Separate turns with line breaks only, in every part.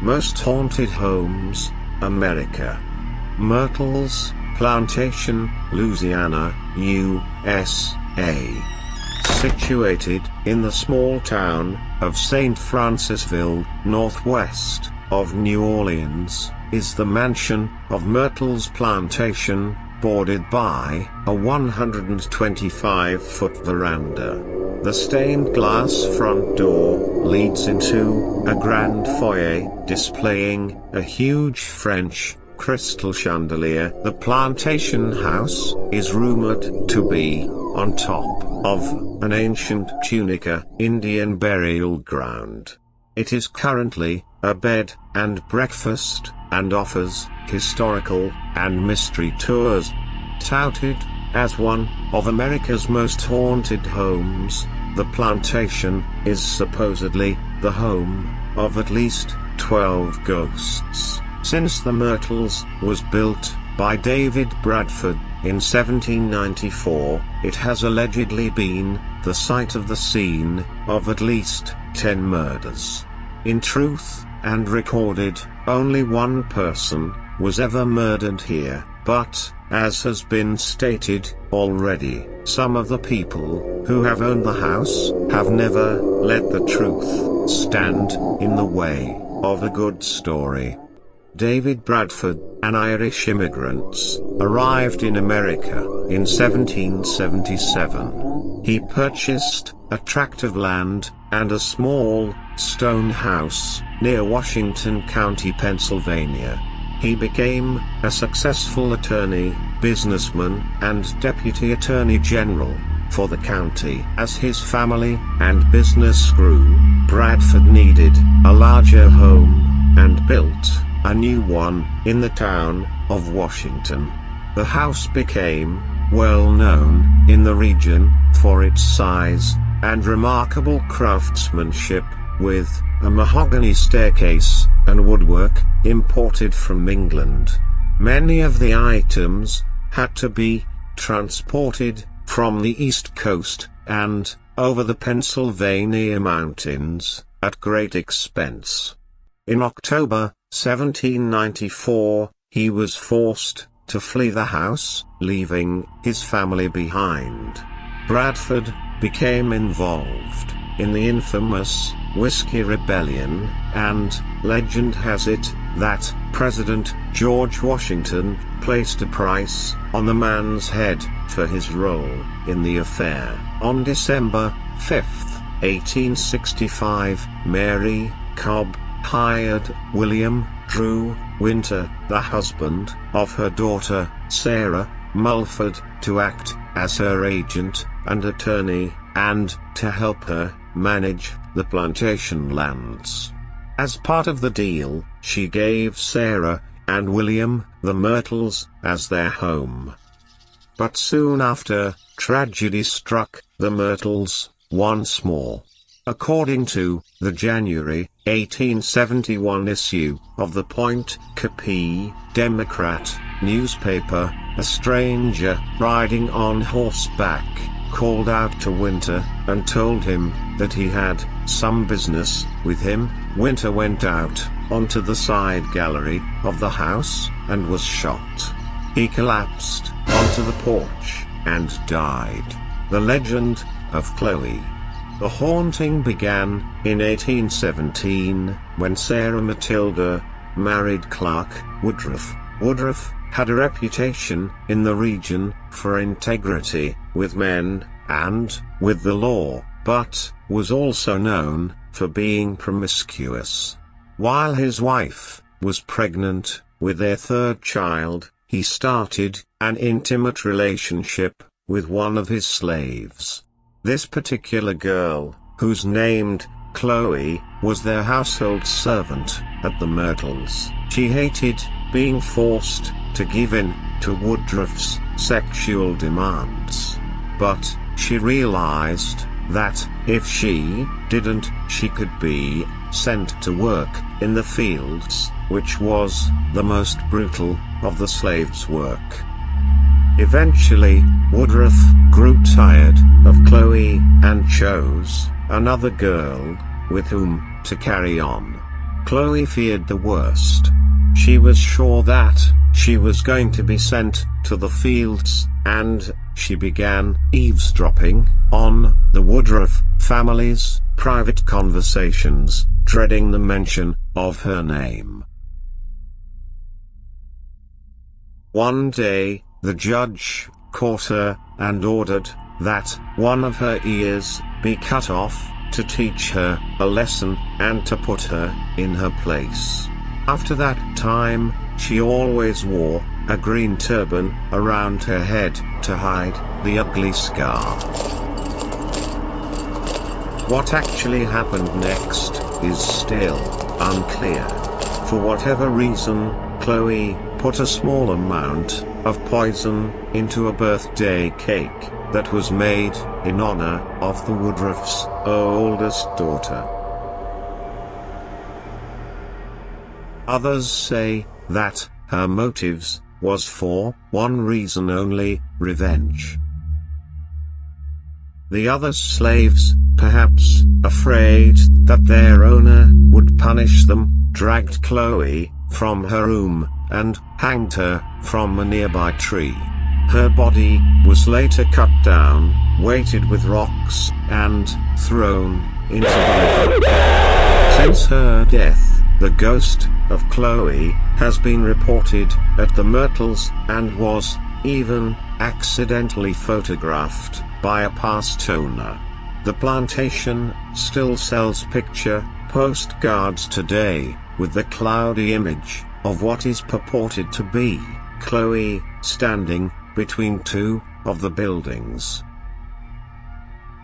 Most Haunted Homes, America. Myrtles, Plantation, Louisiana, USA. Situated in the small town of St. Francisville, northwest of New Orleans, is the mansion of Myrtles Plantation, bordered by a 125-foot veranda. The stained glass front door leads into a grand foyer displaying a huge French crystal chandelier. The plantation house is rumored to be on top of an ancient Tunica Indian burial ground. It is currently a bed and breakfast and offers historical and mystery tours. Touted as one of America's most haunted homes, the plantation is supposedly the home of at least 12 ghosts. Since the Myrtles was built by David Bradford in 1794, it has allegedly been the site of the scene of at least 10 murders. In truth, and recorded, only one person was ever murdered here, but, as has been stated already, some of the people who have owned the house have never let the truth stand in the way of a good story. David Bradford, an Irish immigrant, arrived in America in 1777. He purchased a tract of land and a small stone house near Washington County, Pennsylvania. He became a successful attorney, businessman, and deputy attorney general for the county. As his family and business grew, Bradford needed a larger home and built a new one in the town of Washington. The house became well known in the region for its size and remarkable craftsmanship, with a mahogany staircase and woodwork imported from England. Many of the items had to be transported from the East Coast and over the Pennsylvania mountains at great expense. In October 1794, he was forced to flee the house, leaving his family behind. Bradford became involved in the infamous Whiskey Rebellion, and legend has it that President George Washington placed a price on the man's head for his role in the affair. On December 5, 1865, Mary Cobb hired William Drew Winter, the husband of her daughter, Sarah Mulford, to act as her agent and attorney, and to help her manage the plantation lands. As part of the deal, she gave Sarah and William the Myrtles as their home. But soon after, tragedy struck the Myrtles once more. According to the January 1871 issue of the Point-Coupee Democrat newspaper, a stranger riding on horseback called out to Winter and told him that he had some business with him. Winter went out onto the side gallery of the house and was shot. He collapsed onto the porch and died. The legend of Chloe. The haunting began in 1817, when Sarah Matilda married Clark Woodruff. Woodruff had a reputation in the region for integrity with men and with the law, but was also known for being promiscuous. While his wife was pregnant with their third child, he started an intimate relationship with one of his slaves. This particular girl, whose named Chloe, was their household servant at the Myrtles. She hated being forced to give in to Woodruff's sexual demands. But she realized that if she didn't, she could be sent to work in the fields, which was the most brutal of the slaves' work. Eventually, Woodruff grew tired of Chloe and chose another girl with whom to carry on. Chloe feared the worst. She was sure that she was going to be sent to the fields, and she began eavesdropping on the Woodruff family's private conversations, dreading the mention of her name. One day, the judge caught her and ordered that one of her ears be cut off to teach her a lesson and to put her in her place. After that time, she always wore a green turban around her head to hide the ugly scar. What actually happened next is still unclear. For whatever reason, Chloe put a small amount of poison into a birthday cake that was made in honor of the Woodruff's oldest daughter. Others say that her motives was for one reason only: revenge. The other slaves, perhaps afraid that their owner would punish them, dragged Chloe from her room and hanged her from a nearby tree. Her body was later cut down, weighted with rocks, and thrown into the river. Since her death, the ghost of Chloe has been reported at the Myrtles and was even accidentally photographed by a past owner. The Plantation still sells picture postcards today with the cloudy image of what is purported to be Chloe standing between two of the buildings.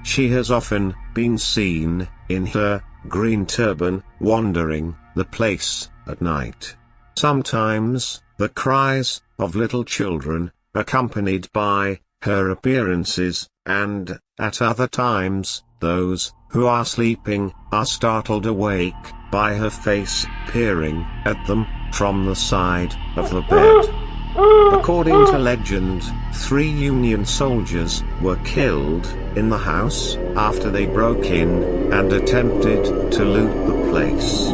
She has often been seen in her green turban wandering the place at night. Sometimes the cries of little children accompanied by her appearances, and at other times those who are sleeping are startled awake by her face peering at them from the side of the bed. According to legend, 3 Union soldiers were killed in the house after they broke in and attempted to loot the place.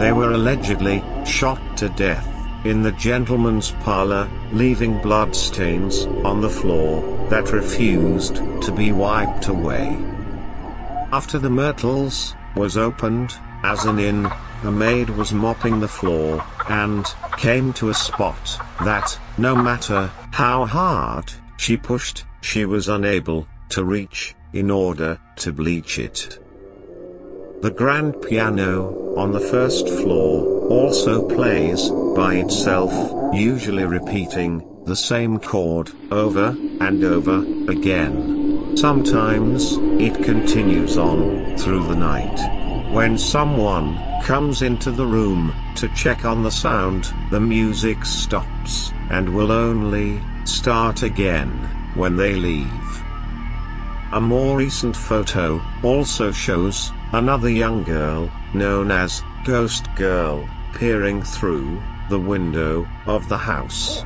They were allegedly shot to death in the gentleman's parlor, leaving bloodstains on the floor that refused to be wiped away. After the Myrtles was opened as an inn, a maid was mopping the floor and came to a spot that, no matter how hard she pushed, she was unable to reach in order to bleach it. The grand piano on the first floor also plays by itself, usually repeating the same chord over and over again. Sometimes it continues on through the night. When someone comes into the room to check on the sound, the music stops and will only start again when they leave. A more recent photo also shows another young girl, known as Ghost Girl, peering through the window of the house.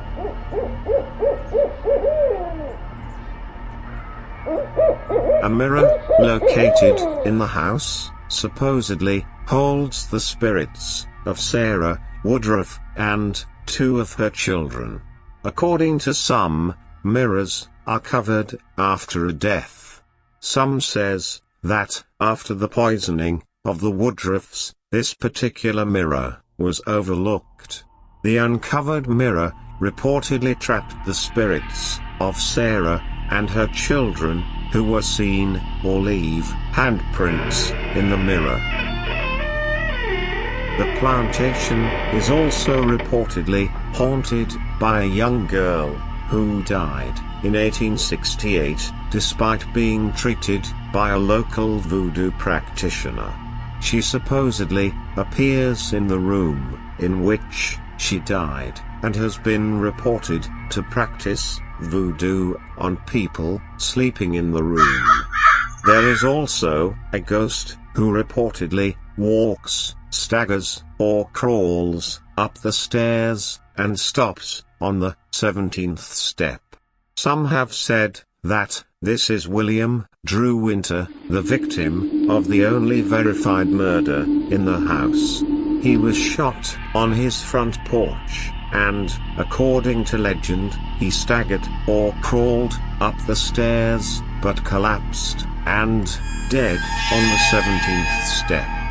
A mirror located in the house supposedly holds the spirits of Sarah Woodruff and 2 of her children. According to some, mirrors are covered after a death. Some says that after the poisoning of the Woodruffs, this particular mirror was overlooked. The uncovered mirror reportedly trapped the spirits of Sarah and her children, who were seen or leave handprints in the mirror. The plantation is also reportedly haunted by a young girl who died in 1868 despite being treated by a local voodoo practitioner. She supposedly appears in the room in which she died and has been reported to practice voodoo on people sleeping in the room. There is also a ghost who reportedly walks, staggers, or crawls up the stairs and stops on the 17th step. Some have said that this is William Drew Winter, the victim of the only verified murder in the house. He was shot on his front porch, and, according to legend, he staggered or crawled up the stairs, but collapsed, and, dead, on the 17th step.